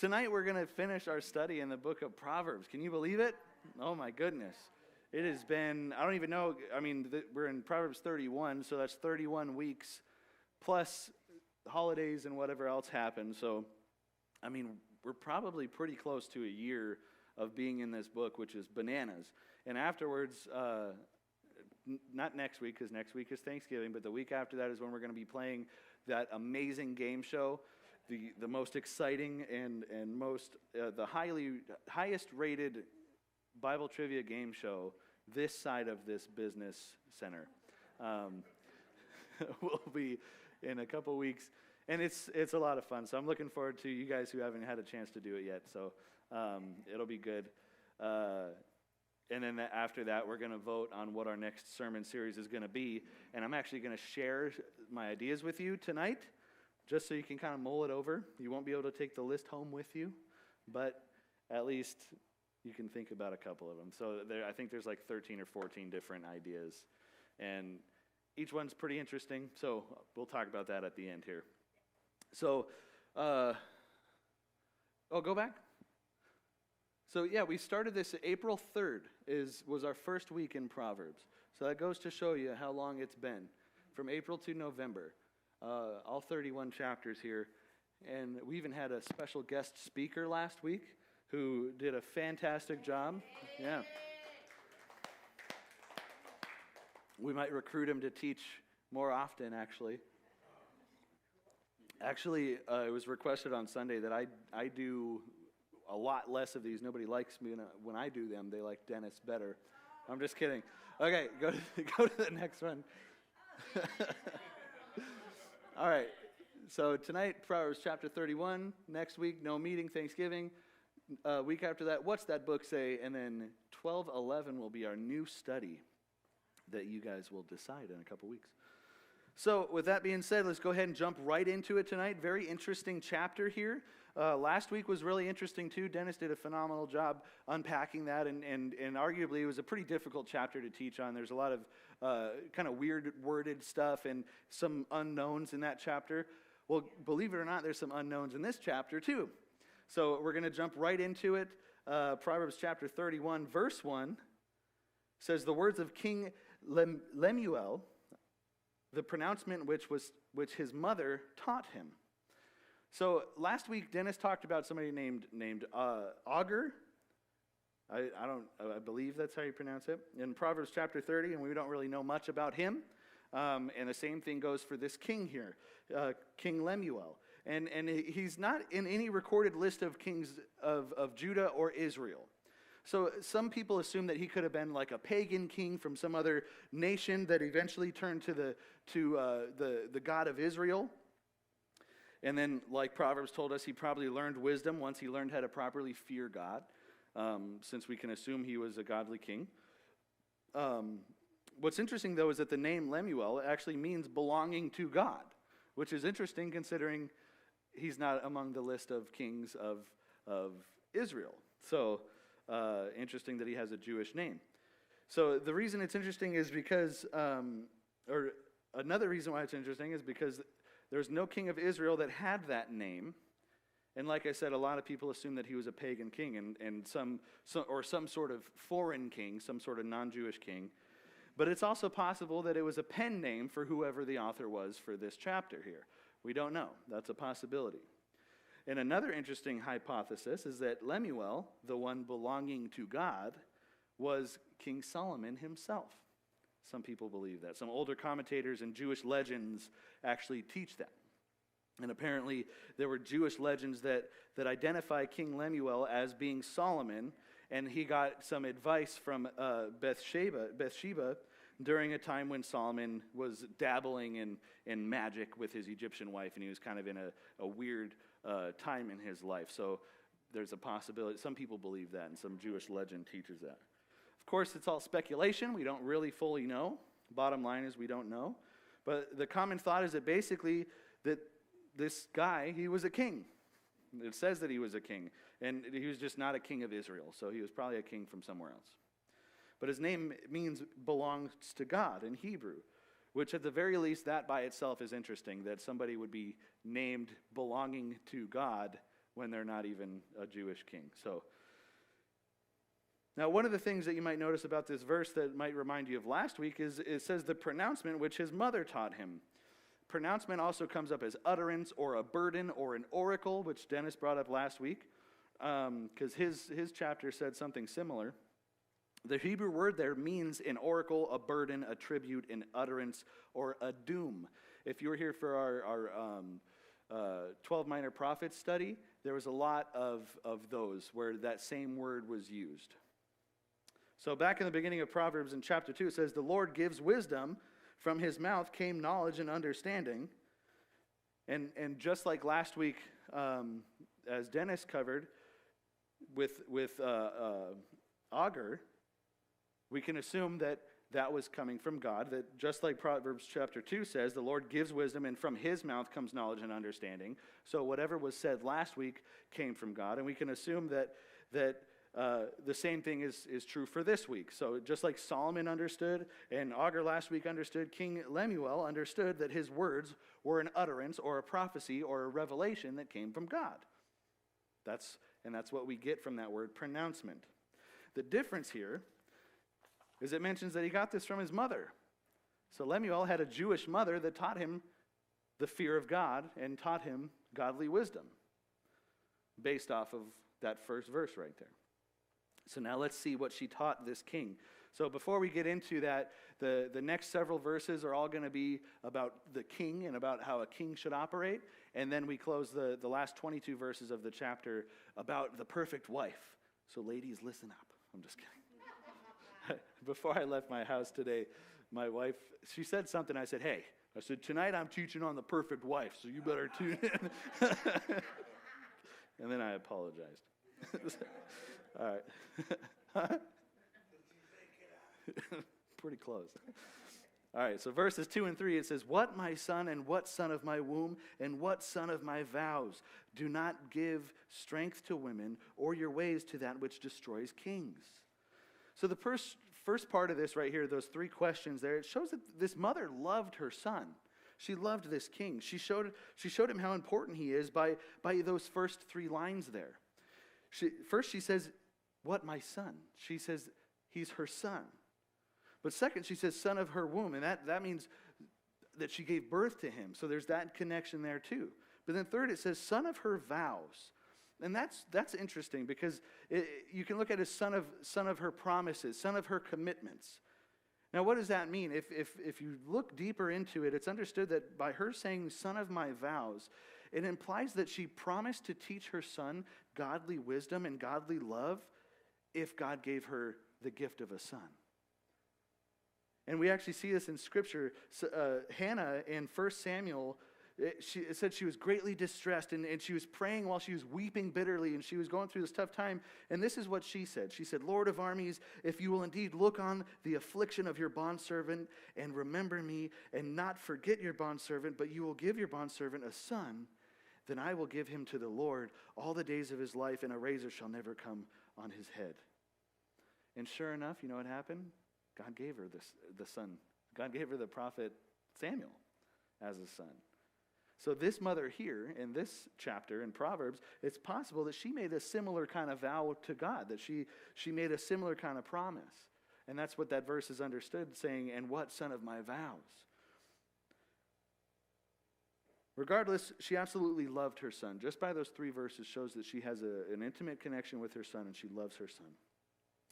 Tonight we're going to finish our study in the book of Proverbs. Can you believe it? Oh my goodness. It has been, I don't even know, we're in Proverbs 31, so that's 31 weeks plus holidays and whatever else happened. So, we're probably pretty close to a year of being in this book, which is bananas. And afterwards, not next week, because next week is Thanksgiving, but the week after that is when we're going to be playing that amazing game show, the most exciting and most the highest rated Bible trivia game show this side of this business center. Will be in a couple weeks, and it's a lot of fun. So I'm looking forward to you guys who haven't had a chance to do it yet. So it'll be good. And then after that, we're going to vote on what our next sermon series is going to be. And I'm actually going to share my ideas with you tonight, just so you can kind of mull it over. You won't be able to take the list home with you, but at least you can think about a couple of them. So I think there's like 13 or 14 different ideas. And each one's pretty interesting, so we'll talk about that at the end here. So, go back. So yeah, we started this April 3rd was our first week in Proverbs. So that goes to show you how long it's been, from April to November, all 31 chapters here. And we even had a special guest speaker last week who did a fantastic job. Yeah. We might recruit him to teach more often, actually. Actually, it was requested on Sunday that I do a lot less of these. Nobody likes me when I do them. They like Dennis better. I'm just kidding. Okay, go to the next one. All right. So tonight, Proverbs chapter 31. Next week, no meeting, Thanksgiving. Week after that, what's that book say? And then 12:11 will be our new study that you guys will decide in a couple weeks. So with that being said, let's go ahead and jump right into it tonight. Very interesting chapter here. Last week was really interesting too. Dennis did a phenomenal job unpacking that, and arguably it was a pretty difficult chapter to teach on. There's a lot of kind of weird worded stuff and some unknowns in that chapter. Well, believe it or not, there's some unknowns in this chapter too. So we're going to jump right into it. Proverbs chapter 31, verse 1 says, "The words of King Lemuel, the pronouncement which his mother taught him." So last week, Dennis talked about somebody named Augur. I believe that's how you pronounce it. In Proverbs chapter 30, and we don't really know much about him. And the same thing goes for this king here, King Lemuel. And he's not in any recorded list of kings of Judah or Israel. So some people assume that he could have been like a pagan king from some other nation that eventually turned to the God of Israel. And then, like Proverbs told us, he probably learned wisdom once he learned how to properly fear God, since we can assume he was a godly king. What's interesting, though, is that the name Lemuel actually means belonging to God, which is interesting considering he's not among the list of kings of Israel. So, interesting that he has a Jewish name. So the reason it's interesting is because, or another reason why it's interesting is because there's no king of Israel that had that name. And like I said, a lot of people assume that he was a pagan king and some sort of foreign king, some sort of non-Jewish king. But it's also possible that it was a pen name for whoever the author was for this chapter here. We don't know. That's a possibility. And another interesting hypothesis is that Lemuel, the one belonging to God, was King Solomon himself. Some people believe that. Some older commentators and Jewish legends actually teach that. And apparently there were Jewish legends that identify King Lemuel as being Solomon, and he got some advice from Bathsheba during a time when Solomon was dabbling in magic with his Egyptian wife, and he was kind of in a weird time in his life. So there's a possibility. Some people believe that, and some Jewish legend teaches that. Of course, it's all speculation. We don't really fully know. Bottom line is we don't know. But the common thought is that basically that this guy, he was a king. It says that he was a king, and he was just not a king of Israel, so he was probably a king from somewhere else. But his name means belongs to God in Hebrew, which at the very least, that by itself is interesting, that somebody would be named belonging to God when they're not even a Jewish king. So, now one of the things that you might notice about this verse that might remind you of last week is it says the pronouncement which his mother taught him. Pronouncement also comes up as utterance or a burden or an oracle, which Dennis brought up last week, because his chapter said something similar. The Hebrew word there means an oracle, a burden, a tribute, an utterance, or a doom. If you were here for our 12 minor prophets study, there was a lot of those where that same word was used. So back in the beginning of Proverbs in chapter 2, it says, the Lord gives wisdom. From his mouth came knowledge and understanding. And just like last week, as Dennis covered with Agur, we can assume that was coming from God, that just like Proverbs chapter 2 says, the Lord gives wisdom, and from his mouth comes knowledge and understanding. So whatever was said last week came from God, and we can assume that the same thing is true for this week. So just like Solomon understood, and Agur last week understood, King Lemuel understood that his words were an utterance or a prophecy or a revelation that came from God. That's what we get from that word pronouncement. The difference here is it mentions that he got this from his mother. So Lemuel had a Jewish mother that taught him the fear of God and taught him godly wisdom based off of that first verse right there. So now let's see what she taught this king. So before we get into that, the next several verses are all going to be about the king and about how a king should operate. And then we close the last 22 verses of the chapter about the perfect wife. So ladies, listen up. I'm just kidding. Before I left my house today, my wife, she said something. I said, hey, tonight I'm teaching on the perfect wife, so you better tune in. And then I apologized. All right. Pretty close. All right, so verses 2 and 3, it says, what, my son, and what son of my womb, and what son of my vows? Do not give strength to women, or your ways to that which destroys kings. So the first part of this right here, those three questions there, it shows that this mother loved her son. She loved this king. She showed him how important he is by those first three lines there. First she says, what, my son? She says he's her son. But second, she says son of her womb, and that means that she gave birth to him. So there's that connection there too. But then third, it says son of her vows. And that's interesting because you can look at it as son of her promises, son of her commitments. Now, what does that mean? If you look deeper into it, it's understood that by her saying son of my vows, it implies that she promised to teach her son godly wisdom and godly love if God gave her the gift of a son. And we actually see this in Scripture. Hannah in 1 Samuel, it said she was greatly distressed, and she was praying while she was weeping bitterly, and she was going through this tough time. And this is what she said. She said, Lord of armies, if you will indeed look on the affliction of your bondservant and remember me and not forget your bondservant, but you will give your bondservant a son, then I will give him to the Lord all the days of his life, and a razor shall never come on his head. And sure enough, you know what happened? God gave her the son. God gave her the prophet Samuel as a son. So this mother here in this chapter in Proverbs, it's possible that she made a similar kind of vow to God, that she made a similar kind of promise. And that's what that verse is understood, saying, and what son of my vows? Regardless, she absolutely loved her son. Just by those three verses shows that she has an intimate connection with her son, and she loves her son.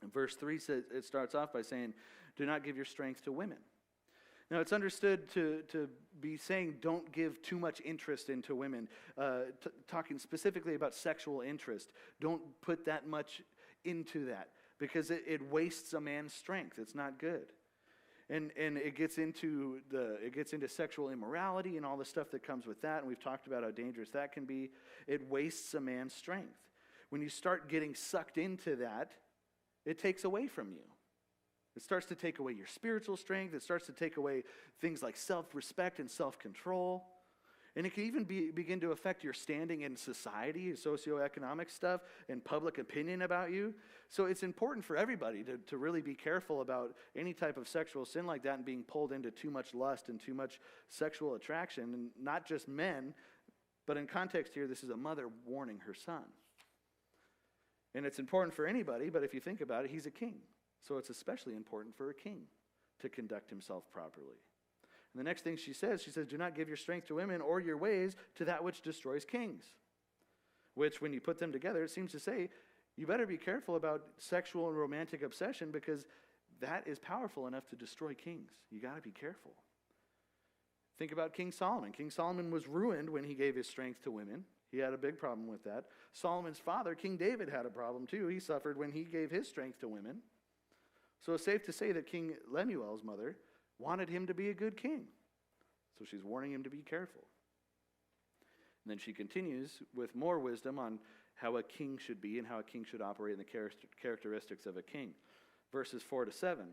And verse 3 says, it starts off by saying, do not give your strength to women. Now, it's understood to be saying don't give too much interest into women, talking specifically about sexual interest. Don't put that much into that because it wastes a man's strength. It's not good. And it gets into sexual immorality and all the stuff that comes with that, and we've talked about how dangerous that can be. It wastes a man's strength. When you start getting sucked into that, it takes away from you. It starts to take away your spiritual strength. It starts to take away things like self-respect and self-control. And it can even begin to affect your standing in society, socioeconomic stuff, and public opinion about you. So it's important for everybody to really be careful about any type of sexual sin like that and being pulled into too much lust and too much sexual attraction. And not just men, But in context here, this is a mother warning her son. And it's important for anybody, but if you think about it, he's a king. So it's especially important for a king to conduct himself properly. And the next thing she says, do not give your strength to women or your ways to that which destroys kings. Which, when you put them together, it seems to say, you better be careful about sexual and romantic obsession because that is powerful enough to destroy kings. You got to be careful. Think about King Solomon. King Solomon was ruined when he gave his strength to women. He had a big problem with that. Solomon's father, King David, had a problem too. He suffered when he gave his strength to women. So it's safe to say that King Lemuel's mother wanted him to be a good king. So she's warning him to be careful. And then she continues with more wisdom on how a king should be and how a king should operate in the characteristics of a king. Verses 4-7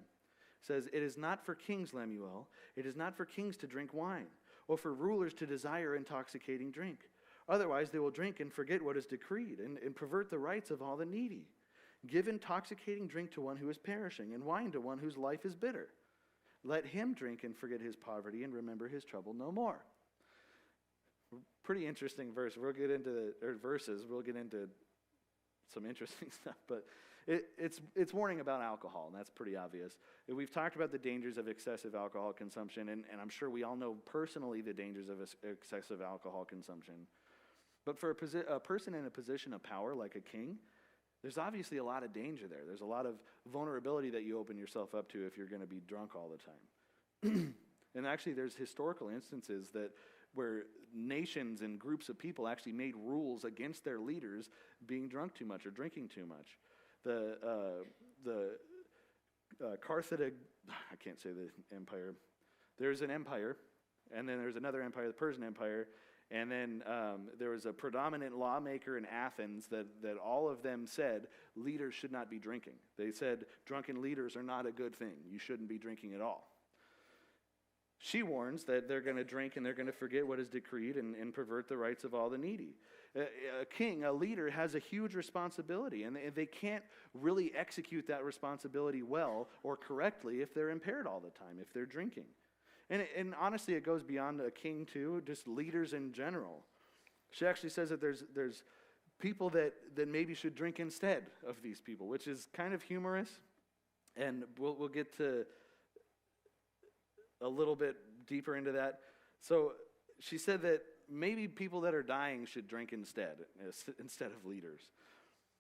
says, "It is not for kings, Lemuel, it is not for kings to drink wine, or for rulers to desire intoxicating drink. Otherwise they will drink and forget what is decreed, and pervert the rights of all the needy. Give intoxicating drink to one who is perishing, and wine to one whose life is bitter. Let him drink and forget his poverty, and remember his trouble no more." Pretty interesting verse. We'll get into some interesting stuff, but it's warning about alcohol, and that's pretty obvious. We've talked about the dangers of excessive alcohol consumption, and I'm sure we all know personally the dangers of excessive alcohol consumption. But for a person in a position of power like a king, there's obviously a lot of danger there. There's a lot of vulnerability that you open yourself up to if you're going to be drunk all the time. And actually, there's historical instances where nations and groups of people actually made rules against their leaders being drunk too much or drinking too much. The Carthage, I can't say the empire. There's an empire, and then there's another empire, the Persian Empire, and then there was a predominant lawmaker in Athens that all of them said leaders should not be drinking. They said drunken leaders are not a good thing. You shouldn't be drinking at all. She warns that they're going to drink and they're going to forget what is decreed and pervert the rights of all the needy. A king, a leader, has a huge responsibility, and they can't really execute that responsibility well or correctly if they're impaired all the time, if they're drinking. And honestly, it goes beyond a king too, just leaders in general. She actually says that there's people that maybe should drink instead of these people, which is kind of humorous, and we'll get to a little bit deeper into that. So she said that maybe people that are dying should drink instead of leaders.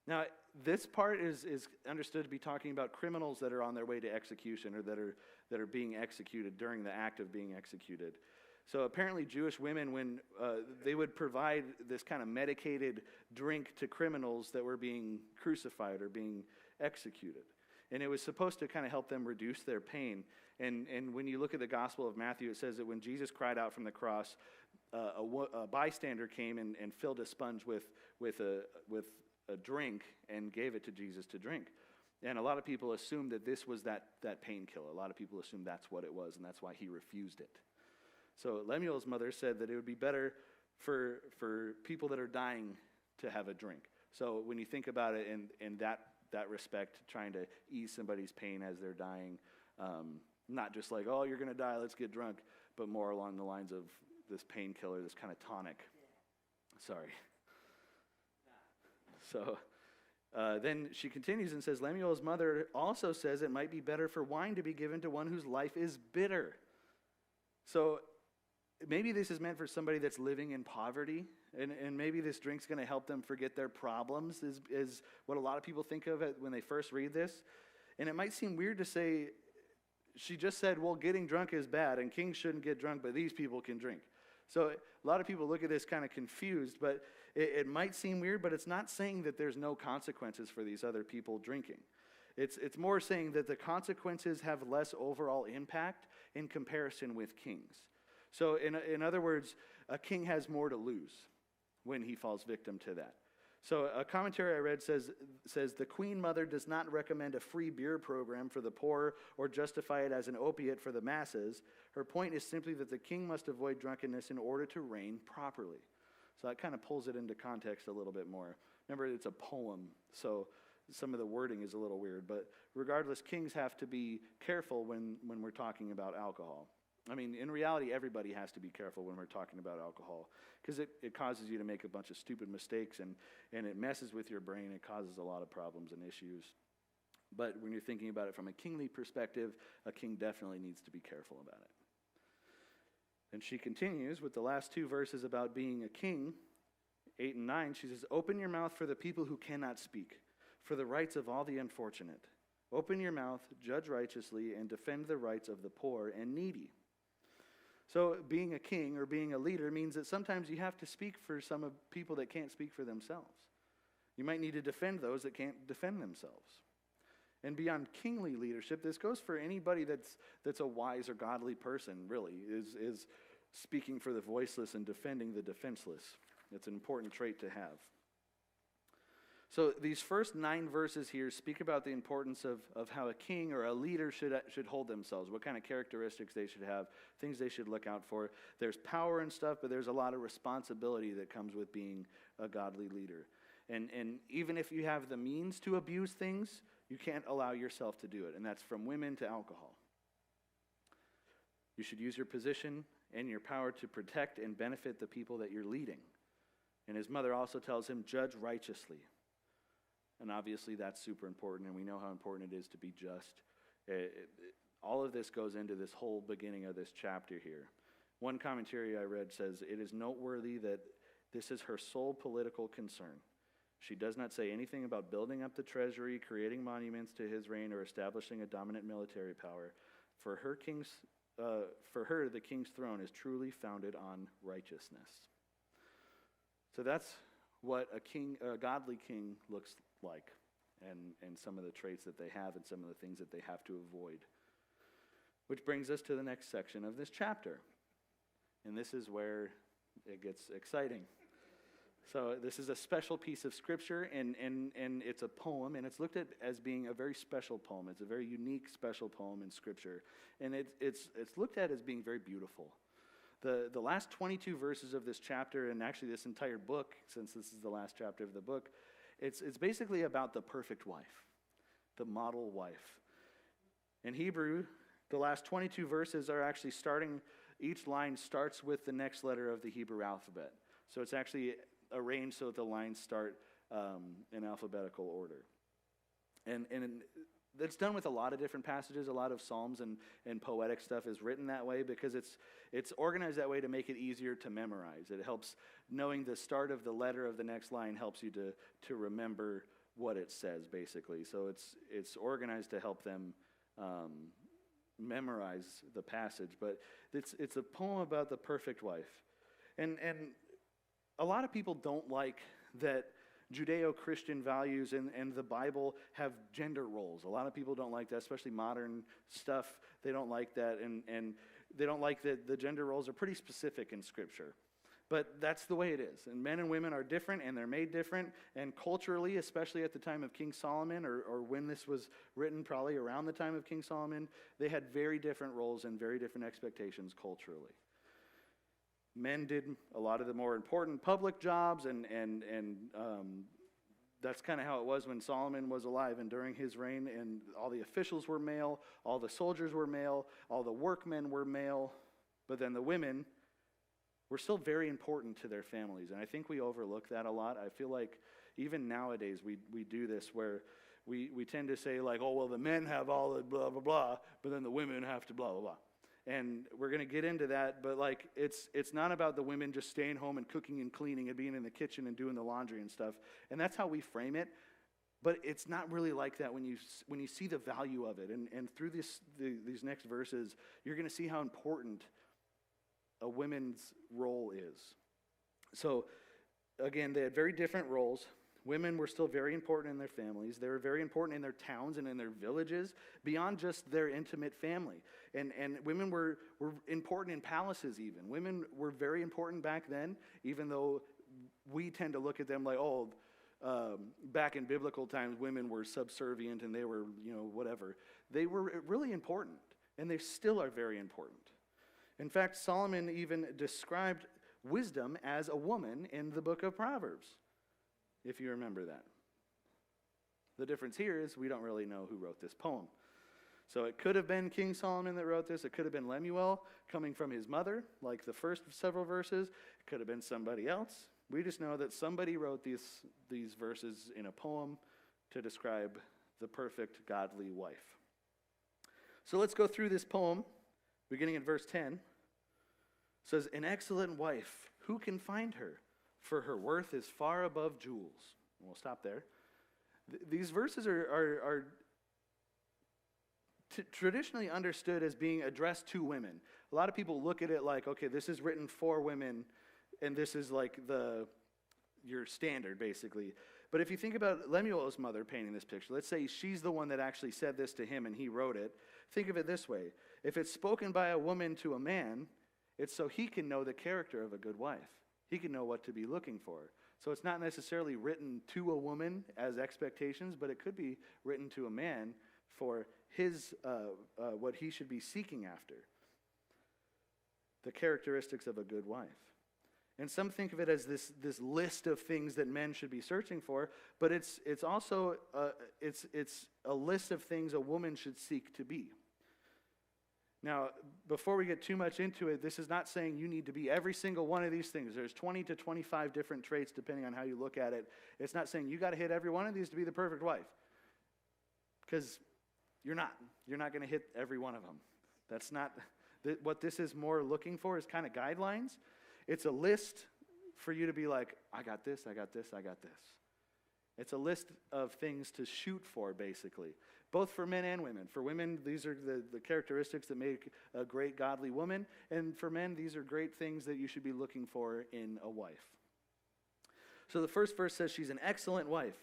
Now, this part is understood to be talking about criminals that are on their way to execution or that are being executed during the act of being executed. So apparently Jewish women, when they would provide this kind of medicated drink to criminals that were being crucified or being executed. And it was supposed to kind of help them reduce their pain. And when you look at the Gospel of Matthew, it says that when Jesus cried out from the cross, a bystander came and filled a sponge with a drink and gave it to Jesus to drink. And a lot of people assumed that this was that painkiller. A lot of people assumed that's what it was, and that's why he refused it. So Lemuel's mother said that it would be better for people that are dying to have a drink. So when you think about it in that respect, trying to ease somebody's pain as they're dying, not just like, oh, you're going to die, let's get drunk, but more along the lines of this painkiller, this kind of tonic. Sorry. So then she continues and says, Lemuel's mother also says it might be better for wine to be given to one whose life is bitter. So maybe this is meant for somebody that's living in poverty, and maybe this drink's going to help them forget their problems, is what a lot of people think of it when they first read this. And it might seem weird to say, she just said, well, getting drunk is bad, and kings shouldn't get drunk, but these people can drink. So a lot of people look at this kind of confused, but it might seem weird, but it's not saying that there's no consequences for these other people drinking. It's more saying that the consequences have less overall impact in comparison with kings. So in other words, a king has more to lose when he falls victim to that. So a commentary I read says the Queen Mother does not recommend a free beer program for the poor or justify it as an opiate for the masses. Her point is simply that the king must avoid drunkenness in order to reign properly. So that kind of pulls it into context a little bit more. Remember, it's a poem, so some of the wording is a little weird. But regardless, kings have to be careful when we're talking about alcohol. I mean, in reality, everybody has to be careful when we're talking about alcohol, because it causes you to make a bunch of stupid mistakes, and it messes with your brain. It causes a lot of problems and issues. But when you're thinking about it from a kingly perspective, a king definitely needs to be careful about it. And she continues with the last two verses about being a king, 8 and 9. She says, "Open your mouth for the people who cannot speak, for the rights of all the unfortunate. Open your mouth, judge righteously, and defend the rights of the poor and needy." So being a king or being a leader means that sometimes you have to speak for some of people that can't speak for themselves. You might need to defend those that can't defend themselves. And beyond kingly leadership, this goes for anybody that's a wise or godly person, really, is speaking for the voiceless and defending the defenseless. It's an important trait to have. So these first 9 verses here speak about the importance of how a king or a leader should hold themselves, what kind of characteristics they should have, things they should look out for. There's power and stuff, but there's a lot of responsibility that comes with being a godly leader. And even if you have the means to abuse things, you can't allow yourself to do it, and that's from women to alcohol. You should use your position and your power to protect and benefit the people that you're leading. And his mother also tells him, judge righteously. And obviously that's super important, and we know how important it is to be just. All of this goes into this whole beginning of this chapter here. One commentary I read says, "It is noteworthy that this is her sole political concern. She does not say anything about building up the treasury, creating monuments to his reign, or establishing a dominant military power. For her, the king's throne is truly founded on righteousness." So that's what a godly king looks like, and some of the traits that they have and some of the things that they have to avoid. Which brings us to the next section of this chapter. And this is where it gets exciting. So this is a special piece of scripture, and it's a poem, and it's looked at as being a very special poem. It's a very unique, special poem in scripture, and it's looked at as being very beautiful. The last 22 verses of this chapter, and actually this entire book, since this is the last chapter of the book, it's basically about the perfect wife, the model wife. In Hebrew, the last 22 verses are actually each line starts with the next letter of the Hebrew alphabet. So it's actually arranged so that the lines start in alphabetical order. And that's done with a lot of different passages. A lot of psalms and poetic stuff is written that way because it's organized that way to make it easier to memorize. It helps knowing the start of the letter of the next line helps you to remember what it says, basically. So it's organized to help them memorize the passage. But it's a poem about the perfect wife. And a lot of people don't like that Judeo-Christian values and the Bible have gender roles. A lot of people don't like that, especially modern stuff. They don't like that, and they don't like that the gender roles are pretty specific in Scripture. But that's the way it is. And men and women are different, and they're made different. And culturally, especially at the time of King Solomon, or when this was written, probably around the time of King Solomon, they had very different roles and very different expectations culturally. Men did a lot of the more important public jobs, and that's kind of how it was when Solomon was alive and during his reign, and all the officials were male, all the soldiers were male, all the workmen were male, but then the women were still very important to their families, and I think we overlook that a lot. I feel like even nowadays we do this where we tend to say like, oh, well, the men have all the blah, blah, blah, but then the women have to blah, blah, blah. And we're going to get into that, but like it's not about the women just staying home and cooking and cleaning and being in the kitchen and doing the laundry and stuff. And that's how we frame it, but it's not really like that when you see the value of it. And through these next verses, you're going to see how important a woman's role is. So again, they had very different roles. Women were still very important in their families. They were very important in their towns and in their villages, beyond just their intimate family. And women were important in palaces even. Women were very important back then, even though we tend to look at them like, back in biblical times, women were subservient and they were, whatever. They were really important, and they still are very important. In fact, Solomon even described wisdom as a woman in the book of Proverbs, if you remember that. The difference here is we don't really know who wrote this poem. So it could have been King Solomon that wrote this. It could have been Lemuel coming from his mother, like the first several verses. It could have been somebody else. We just know that somebody wrote these verses in a poem to describe the perfect godly wife. So let's go through this poem, beginning in verse 10. It says, "An excellent wife, who can find her? For her worth is far above jewels." And we'll stop there. These verses are traditionally understood as being addressed to women. A lot of people look at it like, okay, this is written for women, and this is like your standard, basically. But if you think about Lemuel's mother painting this picture, let's say she's the one that actually said this to him and he wrote it. Think of it this way. If it's spoken by a woman to a man, it's so he can know the character of a good wife. He can know what to be looking for. So it's not necessarily written to a woman as expectations, but it could be written to a man for his what he should be seeking after. The characteristics of a good wife. And some think of it as this list of things that men should be searching for, but it's also it's a list of things a woman should seek to be. Now, before we get too much into it, this is not saying you need to be every single one of these things. There's 20 to 25 different traits depending on how you look at it. It's not saying you got to hit every one of these to be the perfect wife. Because you're not. You're not going to hit every one of them. That's not what this is more looking for is kind of guidelines. It's a list for you to be like, I got this, I got this, I got this. It's a list of things to shoot for, basically, both for men and women. For women, these are the characteristics that make a great godly woman. And for men, these are great things that you should be looking for in a wife. So the first verse says she's an excellent wife.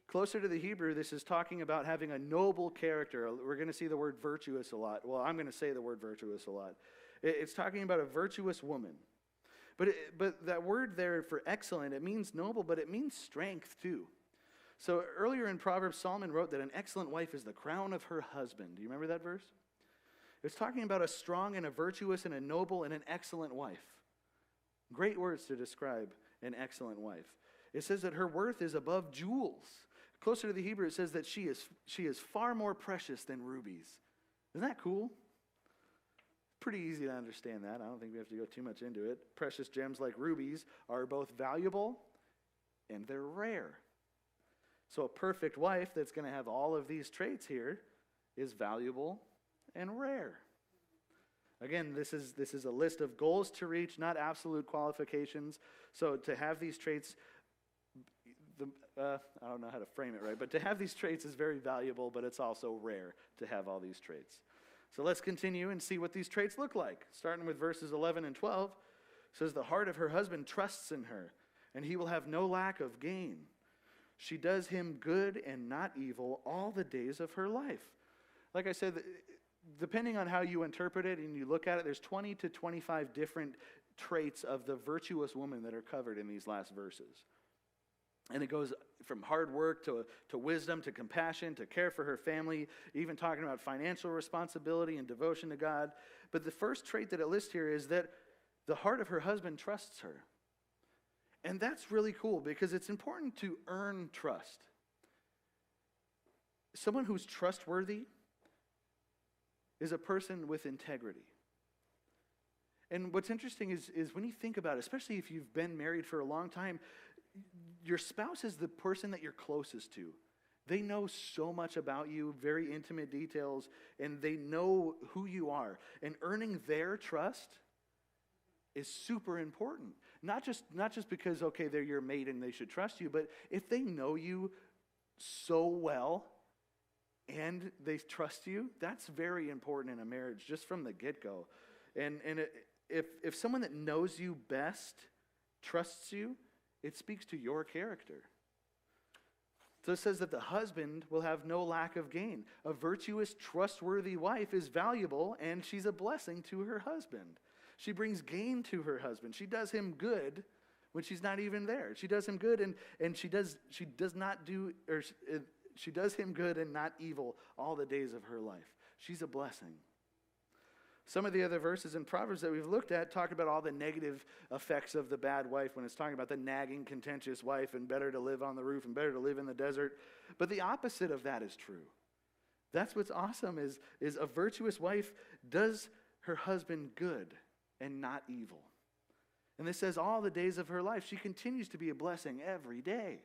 Closer to the Hebrew, this is talking about having a noble character. We're going to see the word virtuous a lot. Well, I'm going to say the word virtuous a lot. It's talking about a virtuous woman. But that word there for excellent, it means noble, but it means strength too. So earlier in Proverbs, Solomon wrote that an excellent wife is the crown of her husband. Do you remember that verse? It's talking about a strong and a virtuous and a noble and an excellent wife. Great words to describe an excellent wife. It says that her worth is above jewels. Closer to the Hebrew, it says that she is far more precious than rubies. Isn't that cool? Pretty easy to understand that. I don't think we have to go too much into it. Precious gems like rubies are both valuable and they're rare. So a perfect wife that's going to have all of these traits here is valuable and rare. Again, this is a list of goals to reach, not absolute qualifications. So to have these traits, I don't know how to frame it right, but to have these traits is very valuable, but it's also rare to have all these traits. So let's continue and see what these traits look like. Starting with verses 11 and 12, it says, "The heart of her husband trusts in her, and he will have no lack of gain. She does him good and not evil all the days of her life." Like I said, depending on how you interpret it and you look at it, there's 20 to 25 different traits of the virtuous woman that are covered in these last verses. And it goes from hard work to wisdom, to compassion, to care for her family, even talking about financial responsibility and devotion to God. But the first trait that it lists here is that the heart of her husband trusts her. And that's really cool because it's important to earn trust. Someone who's trustworthy is a person with integrity. And what's interesting is when you think about it, especially if you've been married for a long time, your spouse is the person that you're closest to. They know so much about you, very intimate details, and they know who you are. And earning their trust is super important. Not just because, okay, they're your mate and they should trust you, but if they know you so well and they trust you, that's very important in a marriage, just from the get-go. And if someone that knows you best trusts you, it speaks to your character. So it says that the husband will have no lack of gain. A virtuous, trustworthy wife is valuable, and she's a blessing to her husband. She brings gain to her husband. She does him good when she's not even there. She does him good, and she does him good and not evil all the days of her life. She's a blessing. Some of the other verses in Proverbs that we've looked at talk about all the negative effects of the bad wife when it's talking about the nagging, contentious wife and better to live on the roof and better to live in the desert. But the opposite of that is true. That's what's awesome is a virtuous wife does her husband good and not evil. And this says all the days of her life, she continues to be a blessing every day.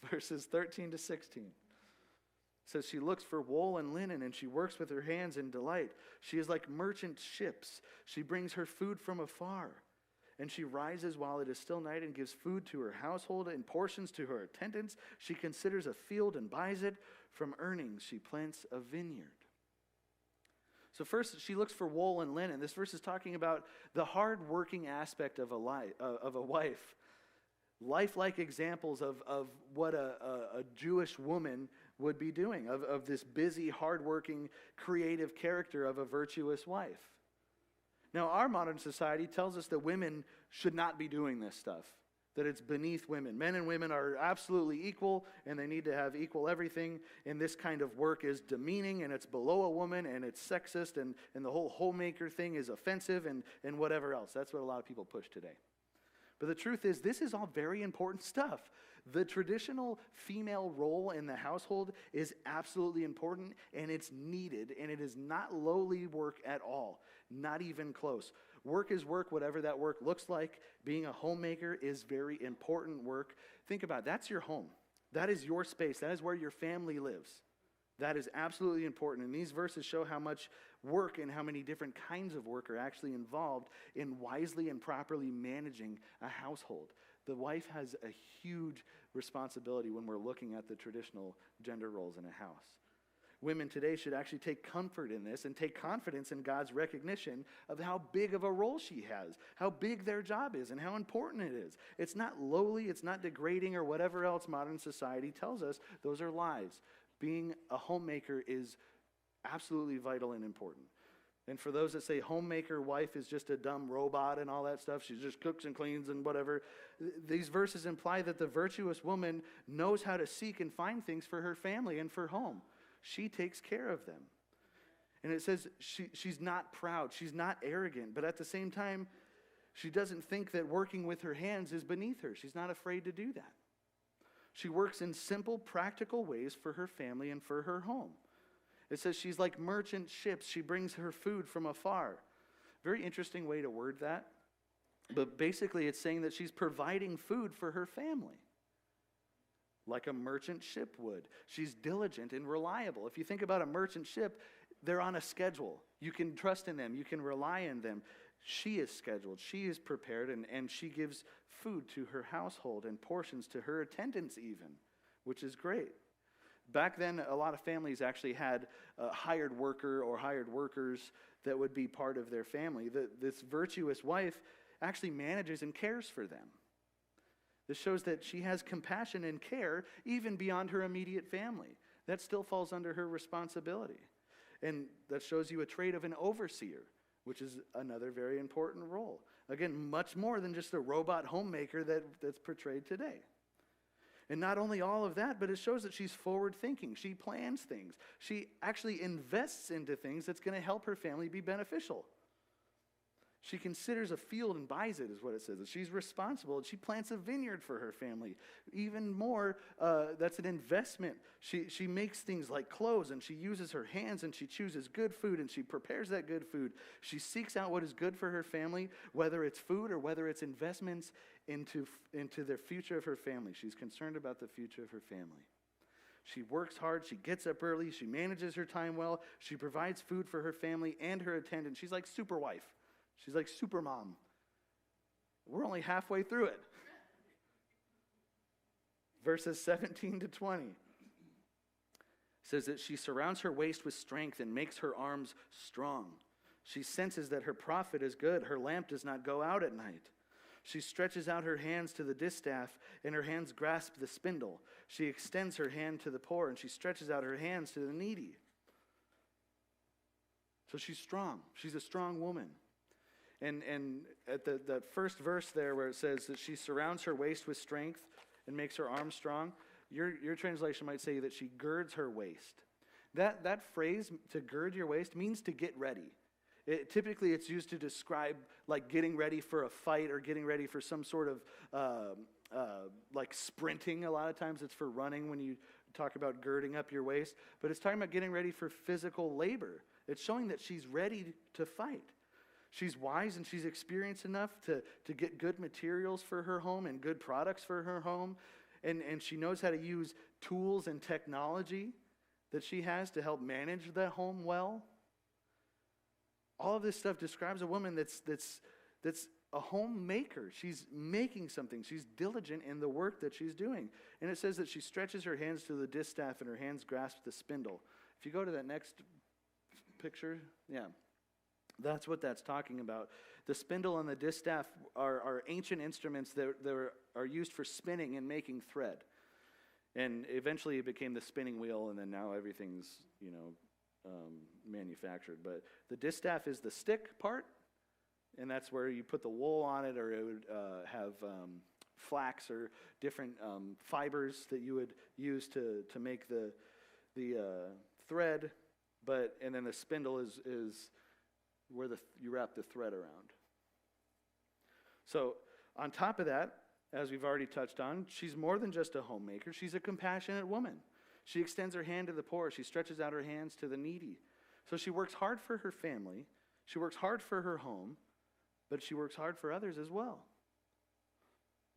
Verses 13 to 16. Says she looks for wool and linen, and she works with her hands in delight. She is like merchant ships. She brings her food from afar. And she rises while it is still night and gives food to her household and portions to her attendants. She considers a field and buys it. From earnings she plants a vineyard. So first, she looks for wool and linen. This verse is talking about the hard-working aspect of a wife. Lifelike examples of what a Jewish woman would be doing, of this busy, hardworking, creative character of a virtuous wife. Now, our modern society tells us that women should not be doing this stuff, that it's beneath women. Men and women are absolutely equal, and they need to have equal everything, and this kind of work is demeaning, and it's below a woman, and it's sexist, and the whole homemaker thing is offensive, and whatever else. That's what a lot of people push today. But the truth is, this is all very important stuff. The traditional female role in the household is absolutely important, and it's needed, and it is not lowly work at all, not even close. Work is work, whatever that work looks like. Being a homemaker is very important work. Think about it. That's your home. That is your space. That is where your family lives. That is absolutely important. And these verses show how much work and how many different kinds of work are actually involved in wisely and properly managing a household. The wife has a huge responsibility when we're looking at the traditional gender roles in a house. Women today should actually take comfort in this and take confidence in God's recognition of how big of a role she has, how big their job is, and how important it is. It's not lowly, it's not degrading, or whatever else modern society tells us. Those are lies. Being a homemaker is absolutely vital and important. And for those that say homemaker wife is just a dumb robot and all that stuff, she just cooks and cleans and whatever, these verses imply that the virtuous woman knows how to seek and find things for her family and for home. She takes care of them. And it says she's not proud, she's not arrogant, but at the same time, she doesn't think that working with her hands is beneath her. She's not afraid to do that. She works in simple, practical ways for her family and for her home. It says she's like merchant ships. She brings her food from afar. Very interesting way to word that. But basically it's saying that she's providing food for her family, like a merchant ship would. She's diligent and reliable. If you think about a merchant ship, they're on a schedule. You can trust in them. You can rely on them. She is scheduled. She is prepared, and she gives food to her household and portions to her attendants even, which is great. Back then, a lot of families actually had a hired worker or hired workers that would be part of their family. This virtuous wife actually manages and cares for them. This shows that she has compassion and care even beyond her immediate family. That still falls under her responsibility. And that shows you a trait of an overseer, which is another very important role. Again, much more than just a robot homemaker that's portrayed today. And not only all of that, but it shows that she's forward-thinking. She plans things. She actually invests into things that's going to help her family be beneficial. She considers a field and buys it, is what it says. She's responsible, and she plants a vineyard for her family. Even more, that's an investment. She makes things like clothes, and she uses her hands, and she chooses good food, and she prepares that good food. She seeks out what is good for her family, whether it's food or whether it's investments into the future of her family. She's concerned about the future of her family. She works hard. She gets up early. She manages her time well. She provides food for her family and her attendants. She's like super wife. She's like super mom. We're only halfway through it. Verses 17 to 20 says that she surrounds her waist with strength and makes her arms strong. She senses that her profit is good. Her lamp does not go out at night. She stretches out her hands to the distaff, and her hands grasp the spindle. She extends her hand to the poor, and she stretches out her hands to the needy. So she's strong. She's a strong woman. And at that first verse there where it says that she surrounds her waist with strength and makes her arms strong, your translation might say that she girds her waist. That phrase, to gird your waist, means to get ready. Typically it's used to describe like getting ready for a fight or getting ready for some sort of like sprinting. A lot of times it's for running when you talk about girding up your waist, but it's talking about getting ready for physical labor. It's showing that she's ready to fight. She's wise and she's experienced enough to get good materials for her home and good products for her home. And she knows how to use tools and technology that she has to help manage the home well. All of this stuff describes a woman that's a homemaker. She's making something. She's diligent in the work that she's doing. And it says that she stretches her hands to the distaff and her hands grasp the spindle. If you go to that next picture, yeah. That's what that's talking about. The spindle and the distaff are ancient instruments that are used for spinning and making thread. And eventually it became the spinning wheel, and then now everything's, manufactured. But the distaff is the stick part, and that's where you put the wool on it, or it would have flax or different fibers that you would use to make the thread. And then the spindle is where you wrap the thread around. So on top of that, as we've already touched on, she's more than just a homemaker. She's a compassionate woman. She extends her hand to the poor. She stretches out her hands to the needy. So she works hard for her family. She works hard for her home, but she works hard for others as well.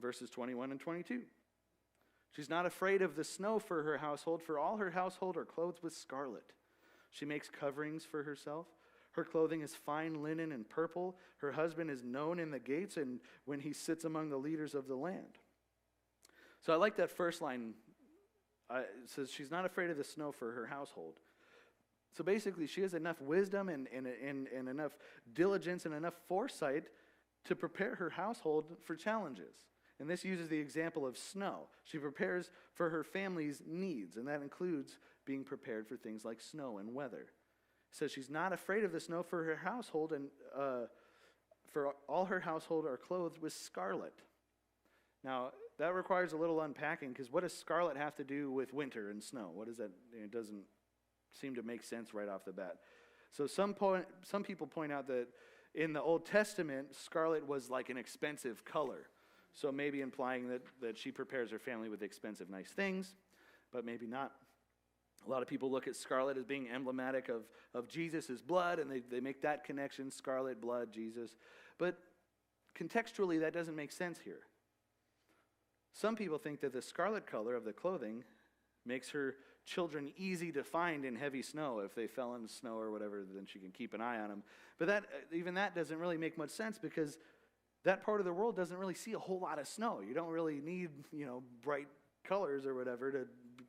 Verses 21 and 22. She's not afraid of the snow for her household, for all her household are clothed with scarlet. She makes coverings for herself. Her clothing is fine linen and purple. Her husband is known in the gates and when he sits among the leaders of the land. So I like that first line. It says she's not afraid of the snow for her household. So basically she has enough wisdom and enough diligence and enough foresight to prepare her household for challenges. And this uses the example of snow. She prepares for her family's needs, and that includes being prepared for things like snow and weather. Says she's not afraid of the snow for her household, and for all her household are clothed with scarlet. Now, that requires a little unpacking, because what does scarlet have to do with winter and snow? What is that? It doesn't seem to make sense right off the bat. So some people point out that in the Old Testament, scarlet was like an expensive color. So maybe implying that she prepares her family with expensive, nice things, but maybe not. A lot of people look at scarlet as being emblematic of Jesus' blood, and they make that connection, scarlet, blood, Jesus. But contextually, that doesn't make sense here. Some people think that the scarlet color of the clothing makes her children easy to find in heavy snow. If they fell in snow or whatever, then she can keep an eye on them. But even that doesn't really make much sense, because that part of the world doesn't really see a whole lot of snow. You don't really need, bright colors or whatever to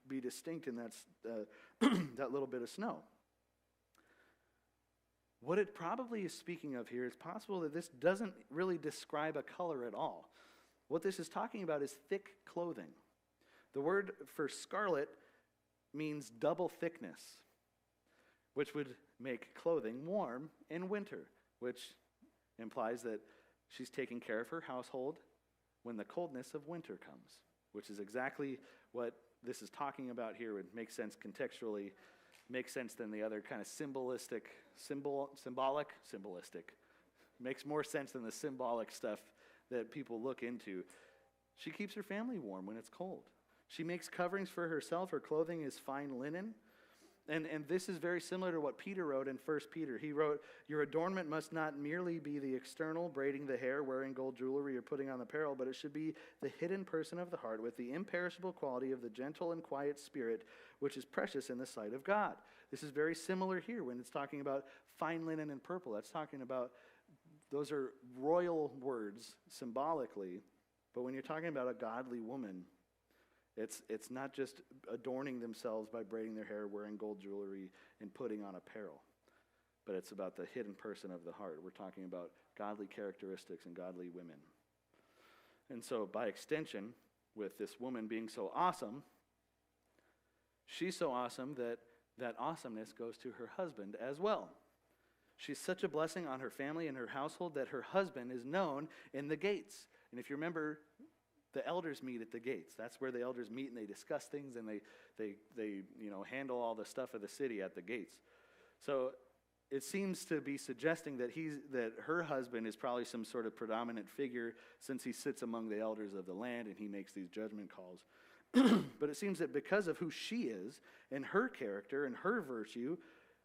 be distinct in that little bit of snow. What it probably is speaking of here, it's possible that this doesn't really describe a color at all. What this is talking about is thick clothing. The word for scarlet means double thickness, which would make clothing warm in winter, which implies that she's taking care of her household when the coldness of winter comes, which is exactly what this is talking about here. It makes sense contextually, makes sense than the other kind of symbolistic. Makes more sense than the symbolic stuff that people look into. She keeps her family warm when it's cold. She makes coverings for herself. Her clothing is fine linen. And this is very similar to what Peter wrote in 1 Peter. He wrote, "Your adornment must not merely be the external, braiding the hair, wearing gold jewelry, or putting on apparel, but it should be the hidden person of the heart with the imperishable quality of the gentle and quiet spirit, which is precious in the sight of God." This is very similar here when it's talking about fine linen and purple. That's talking about, those are royal words symbolically, but when you're talking about a godly woman, it's not just adorning themselves by braiding their hair, wearing gold jewelry, and putting on apparel, but it's about the hidden person of the heart. We're talking about godly characteristics and godly women. And so by extension, with this woman being so awesome, she's so awesome that that awesomeness goes to her husband as well. She's such a blessing on her family and her household that her husband is known in the gates. And if you remember, the elders meet at the gates. That's where the elders meet and they discuss things and they handle all the stuff of the city at the gates. So it seems to be suggesting that her husband is probably some sort of predominant figure, since he sits among the elders of the land and he makes these judgment calls. But it seems that because of who she is and her character and her virtue,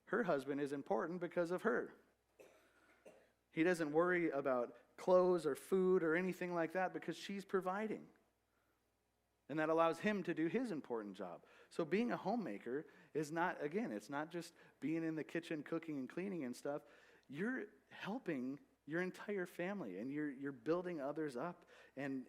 her husband is important because of her. He doesn't worry about clothes or food or anything like that because she's providing. And that allows him to do his important job. So being a homemaker is not, again, it's not just being in the kitchen cooking and cleaning and stuff. You're helping your entire family, and you're building others up, and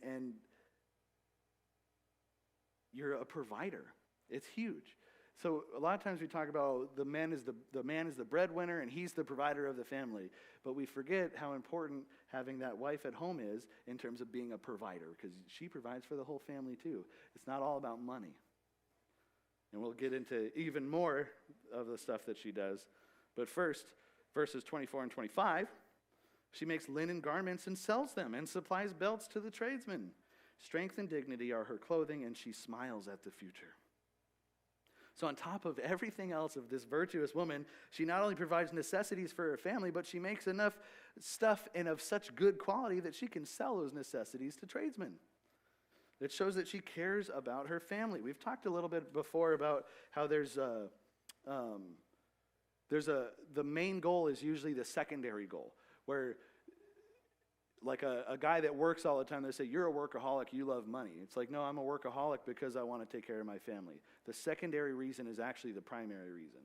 you're a provider. It's huge. So a lot of times we talk about the man is the breadwinner and he's the provider of the family, but we forget how important having that wife at home is in terms of being a provider, because she provides for the whole family too. It's not all about money. And we'll get into even more of the stuff that she does. But first, verses 24 and 25, she makes linen garments and sells them and supplies belts to the tradesmen. Strength and dignity are her clothing, and she smiles at the future. So on top of everything else of this virtuous woman, she not only provides necessities for her family, but she makes enough stuff and of such good quality that she can sell those necessities to tradesmen. It shows that she cares about her family. We've talked a little bit before about how the main goal is usually the secondary goal, where like a guy that works all the time, they say, you're a workaholic, you love money. It's like, no, I'm a workaholic because I want to take care of my family. The secondary reason is actually the primary reason.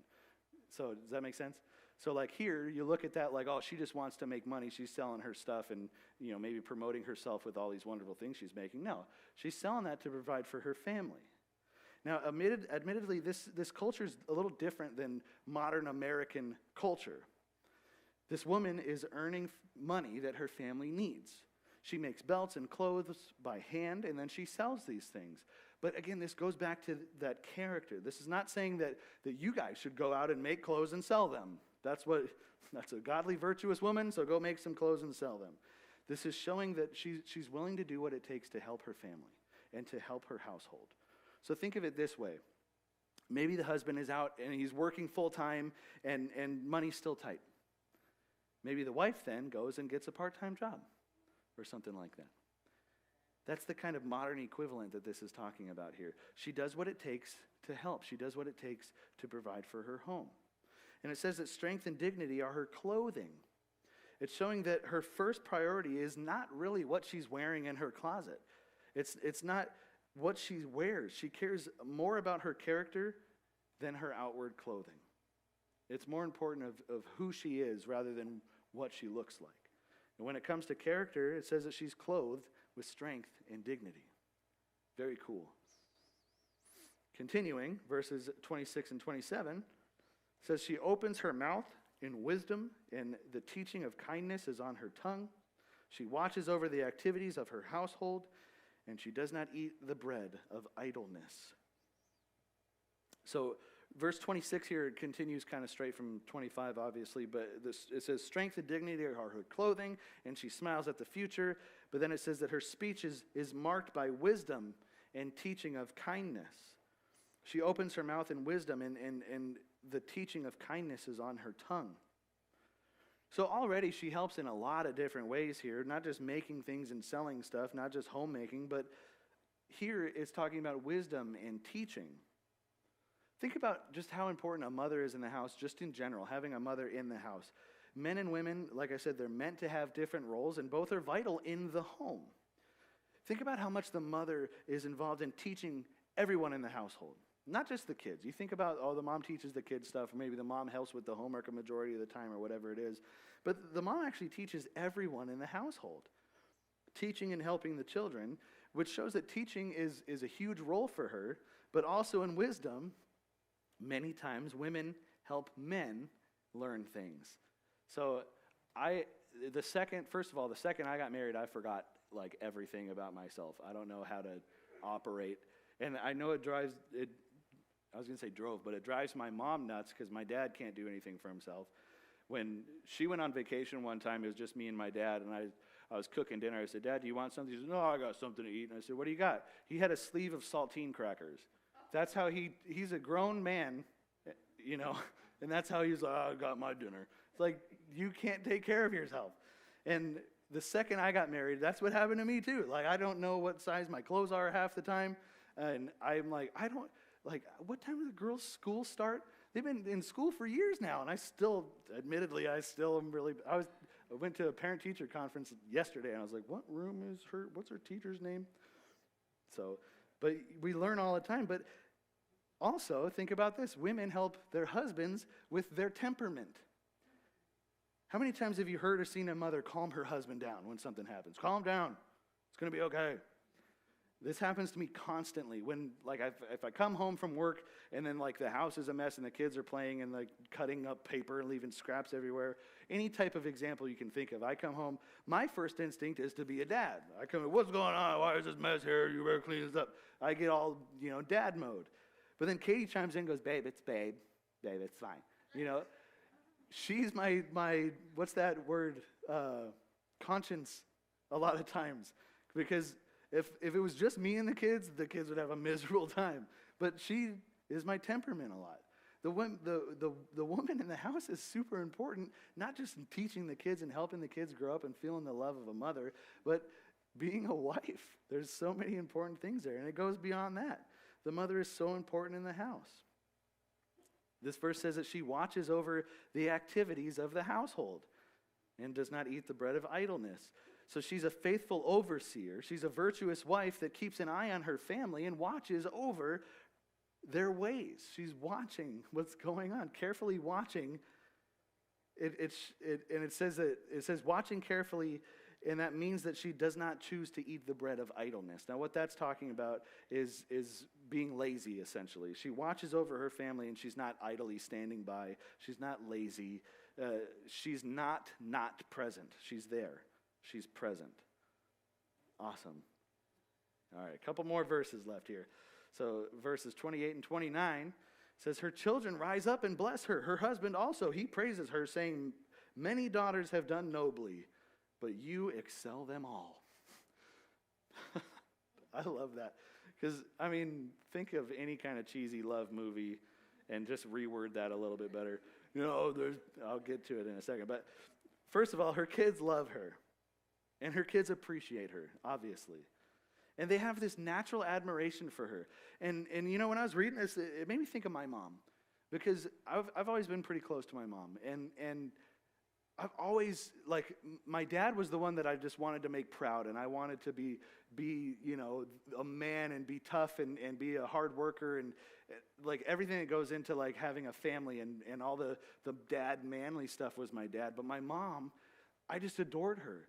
So does that make sense? So like here, you look at that like, oh, she just wants to make money. She's selling her stuff and, maybe promoting herself with all these wonderful things she's making. No, she's selling that to provide for her family. Now, admittedly, this culture is a little different than modern American culture. This woman is earning money that her family needs. She makes belts and clothes by hand, and then she sells these things. But again, this goes back to that character. This is not saying that you guys should go out and make clothes and sell them. That's a godly, virtuous woman, so go make some clothes and sell them. This is showing that she's willing to do what it takes to help her family and to help her household. So think of it this way. Maybe the husband is out and he's working full-time and money's still tight. Maybe the wife then goes and gets a part-time job or something like that. That's the kind of modern equivalent that this is talking about here. She does what it takes to help. She does what it takes to provide for her home. And it says that strength and dignity are her clothing. It's showing that her first priority is not really what she's wearing in her closet. It's not what she wears. She cares more about her character than her outward clothing. It's more important of who she is rather than what she looks like. And when it comes to character, it says that she's clothed with strength and dignity. Very cool. Continuing, verses 26 and 27, says she opens her mouth in wisdom, and the teaching of kindness is on her tongue. She watches over the activities of her household, and she does not eat the bread of idleness. So verse 26 here continues kind of straight from 25, obviously, but it says strength and dignity are her clothing, and she smiles at the future. But then it says that her speech is marked by wisdom and teaching of kindness. She opens her mouth in wisdom, and the teaching of kindness is on her tongue. So already she helps in a lot of different ways here, not just making things and selling stuff, not just homemaking, but here it's talking about wisdom and teaching. Think about just how important a mother is in the house, just in general, having a mother in the house. Men and women, like I said, they're meant to have different roles, and both are vital in the home. Think about how much the mother is involved in teaching everyone in the household, not just the kids. You think about, the mom teaches the kids stuff, or maybe the mom helps with the homework a majority of the time, or whatever it is. But the mom actually teaches everyone in the household, teaching and helping the children, which shows that teaching is a huge role for her, but also in wisdom. Many times women help men learn things. So the second I got married, I forgot like everything about myself. I don't know how to operate. And I know it drives my mom nuts because my dad can't do anything for himself. When she went on vacation one time, it was just me and my dad, and I was cooking dinner. I said, Dad, do you want something? He said, no, I got something to eat. And I said, what do you got? He had a sleeve of saltine crackers. That's how he's a grown man, and that's how he's like, I got my dinner. It's like, you can't take care of yourself. And the second I got married, that's what happened to me too. Like, I don't know what size my clothes are half the time. And I'm like, what time does the girls' school start? They've been in school for years now, and I went to a parent-teacher conference yesterday, and I was like, what's her teacher's name? So, but we learn all the time. But also, think about this. Women help their husbands with their temperament. How many times have you heard or seen a mother calm her husband down when something happens? Calm down. It's going to be okay. This happens to me constantly when, if I come home from work and then, the house is a mess and the kids are playing and, cutting up paper and leaving scraps everywhere. Any type of example you can think of. I come home, my first instinct is to be a dad. I come in, what's going on? Why is this mess here? You better clean this up. I get all, dad mode. But then Katie chimes in and goes, babe, it's fine. She's my what's that word, conscience a lot of times. Because if it was just me and the kids would have a miserable time. But she is my temperament a lot. The woman in the house is super important, not just in teaching the kids and helping the kids grow up and feeling the love of a mother, but being a wife. There's so many important things there, and it goes beyond that. The mother is so important in the house. This verse says that she watches over the activities of the household and does not eat the bread of idleness. So she's a faithful overseer. She's a virtuous wife that keeps an eye on her family and watches over their ways. She's watching what's going on, carefully watching. It says watching carefully, and that means that she does not choose to eat the bread of idleness. Now, what that's talking about is being lazy, essentially. She watches over her family, and she's not idly standing by. She's not lazy. She's not present. She's there. She's present. Awesome. All right, a couple more verses left here. So verses 28 and 29 says, her children rise up and bless her. Her husband also, he praises her, saying, many daughters have done nobly, but you excel them all. I love that. Because, think of any kind of cheesy love movie and just reword that a little bit better. I'll get to it in a second. But first of all, her kids love her. And her kids appreciate her, obviously. And they have this natural admiration for her. And when I was reading this, it made me think of my mom. Because I've always been pretty close to my mom. And I've always, my dad was the one that I just wanted to make proud. And I wanted to be a man and be tough and be a hard worker. And, everything that goes into, having a family and all the dad manly stuff was my dad. But my mom, I just adored her.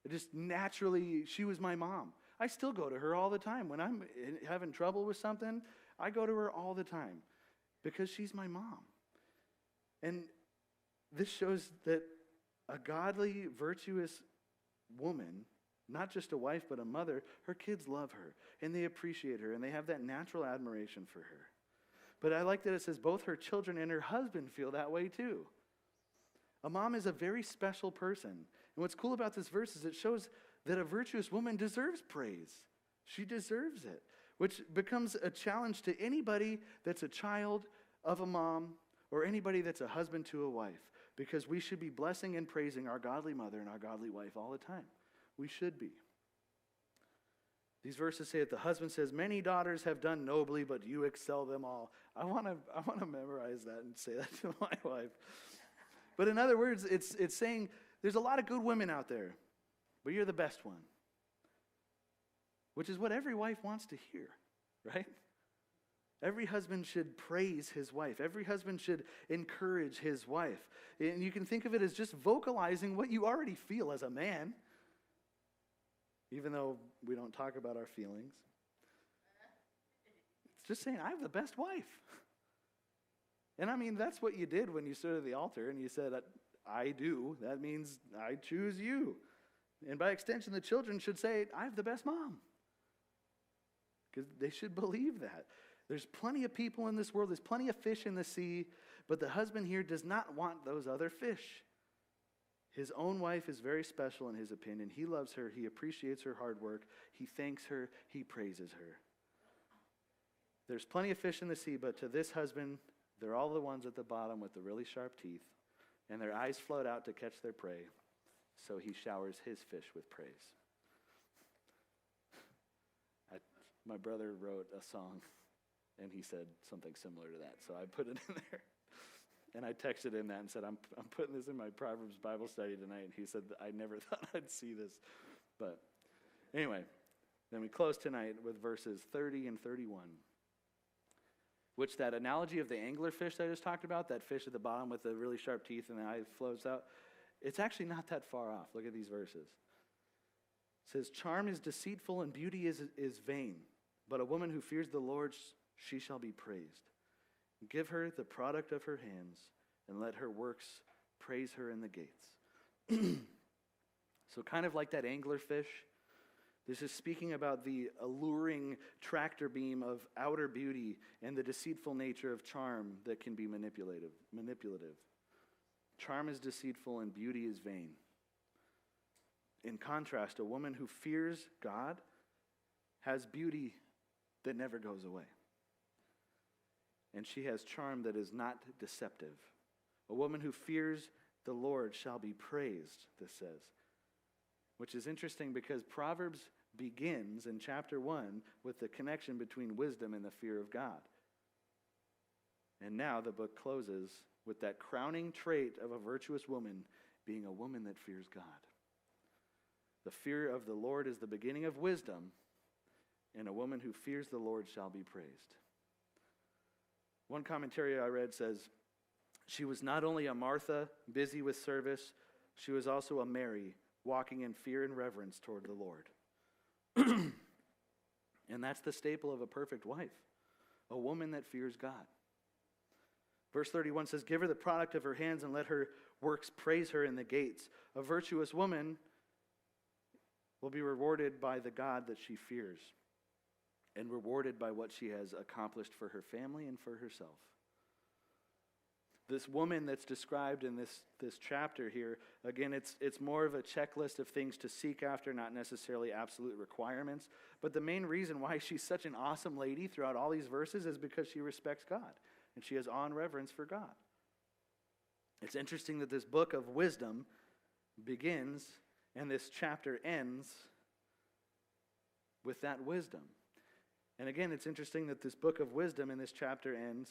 Just naturally, she was my mom. I still go to her all the time. When I'm having trouble with something, I go to her all the time because she's my mom. And this shows that a godly, virtuous woman, not just a wife but a mother, her kids love her and they appreciate her and they have that natural admiration for her. But I like that it says both her children and her husband feel that way too. A mom is a very special person. And what's cool about this verse is it shows that a virtuous woman deserves praise. She deserves it, which becomes a challenge to anybody that's a child of a mom or anybody that's a husband to a wife, because we should be blessing and praising our godly mother and our godly wife all the time. We should be. These verses say that the husband says, many daughters have done nobly, but you excel them all. I want to memorize that and say that to my wife. But in other words, it's saying there's a lot of good women out there, but you're the best one. Which is what every wife wants to hear, right? Every husband should praise his wife. Every husband should encourage his wife. And you can think of it as just vocalizing what you already feel as a man, even though we don't talk about our feelings. It's just saying, I have the best wife. And that's what you did when you stood at the altar and you said, I do. That means I choose you. And by extension, the children should say, I have the best mom. Because they should believe that. There's plenty of people in this world. There's plenty of fish in the sea. But the husband here does not want those other fish. His own wife is very special in his opinion. He loves her. He appreciates her hard work. He thanks her. He praises her. There's plenty of fish in the sea, but to this husband, they're all the ones at the bottom with the really sharp teeth, and their eyes float out to catch their prey. So he showers his fish with praise. my brother wrote a song, and he said something similar to that. So I put it in there. And I texted him that and said, I'm putting this in my Proverbs Bible study tonight. And he said, I never thought I'd see this. But anyway, then we close tonight with verses 30 and 31. Which that analogy of the anglerfish that I just talked about, that fish at the bottom with the really sharp teeth and the eye flows out, it's actually not that far off. Look at these verses. It says, charm is deceitful and beauty is vain, but a woman who fears the Lord, she shall be praised. Give her the product of her hands, and let her works praise her in the gates. So kind of like that anglerfish, this is speaking about the alluring tractor beam of outer beauty and the deceitful nature of charm that can be manipulative. Charm is deceitful and beauty is vain. In contrast, a woman who fears God has beauty that never goes away. And she has charm that is not deceptive. A woman who fears the Lord shall be praised, this says. Which is interesting because Proverbs begins in chapter 1 with the connection between wisdom and the fear of God. And now the book closes with that crowning trait of a virtuous woman being a woman that fears God. The fear of the Lord is the beginning of wisdom, and a woman who fears the Lord shall be praised. One commentary I read says, she was not only a Martha, busy with service, she was also a Mary, walking in fear and reverence toward the Lord. And that's the staple of a perfect wife, a woman that fears God. Verse 31 says, give her the product of her hands and let her works praise her in the gates. A virtuous woman will be rewarded by the God that she fears and rewarded by what she has accomplished for her family and for herself. This woman that's described in this chapter here, again, it's more of a checklist of things to seek after, not necessarily absolute requirements. But the main reason why she's such an awesome lady throughout all these verses is because she respects God, and she has awe and reverence for God. It's interesting that this book of wisdom begins, and this chapter ends with that wisdom. And again, it's interesting that this book of wisdom in this chapter ends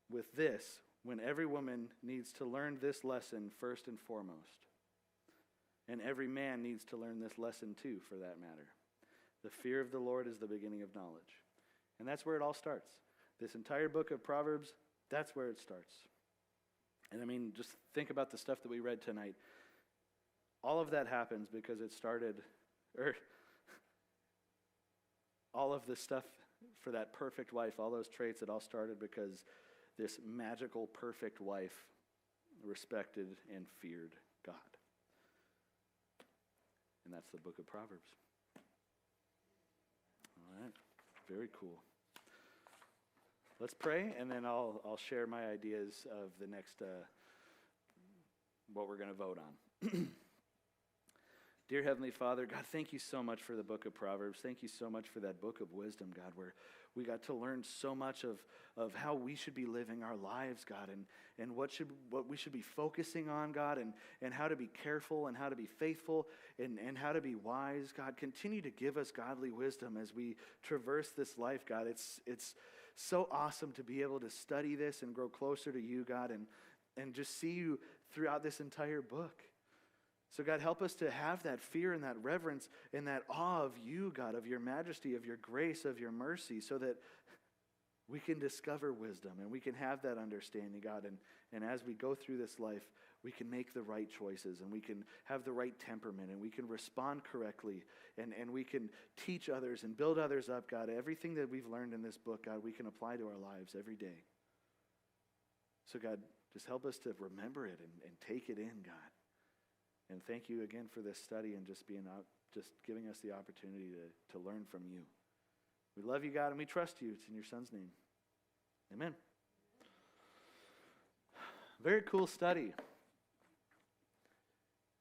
with this, when every woman needs to learn this lesson first and foremost. And every man needs to learn this lesson too, for that matter. The fear of the Lord is the beginning of knowledge. And that's where it all starts. This entire book of Proverbs, that's where it starts. And I mean, just think about the stuff that we read tonight. All of that happens because it started, all of this stuff for that perfect wife, all those traits, it all started because this magical, perfect wife respected and feared God. And that's the book of Proverbs. All right, very cool. Let's pray, and then I'll share my ideas of the next, what we're going to vote on. Dear Heavenly Father, God, thank you so much for the book of Proverbs. Thank you so much for that book of wisdom, God, where we got to learn so much of how we should be living our lives, God, and what we should be focusing on, God, and how to be careful and how to be faithful and how to be wise. God, continue to give us godly wisdom as we traverse this life, God. It's so awesome to be able to study this and grow closer to you, God, and just see you throughout this entire book. So God, help us to have that fear and that reverence and that awe of you, God, of your majesty, of your grace, of your mercy, so that we can discover wisdom and we can have that understanding, God. And as we go through this life, we can make the right choices and we can have the right temperament and we can respond correctly and we can teach others and build others up, God. Everything that we've learned in this book, God, we can apply to our lives every day. So God, just help us to remember it and take it in, God. And thank you again for this study and just giving us the opportunity to learn from you. We love you, God, and we trust you. It's in your Son's name. Amen. Very cool study.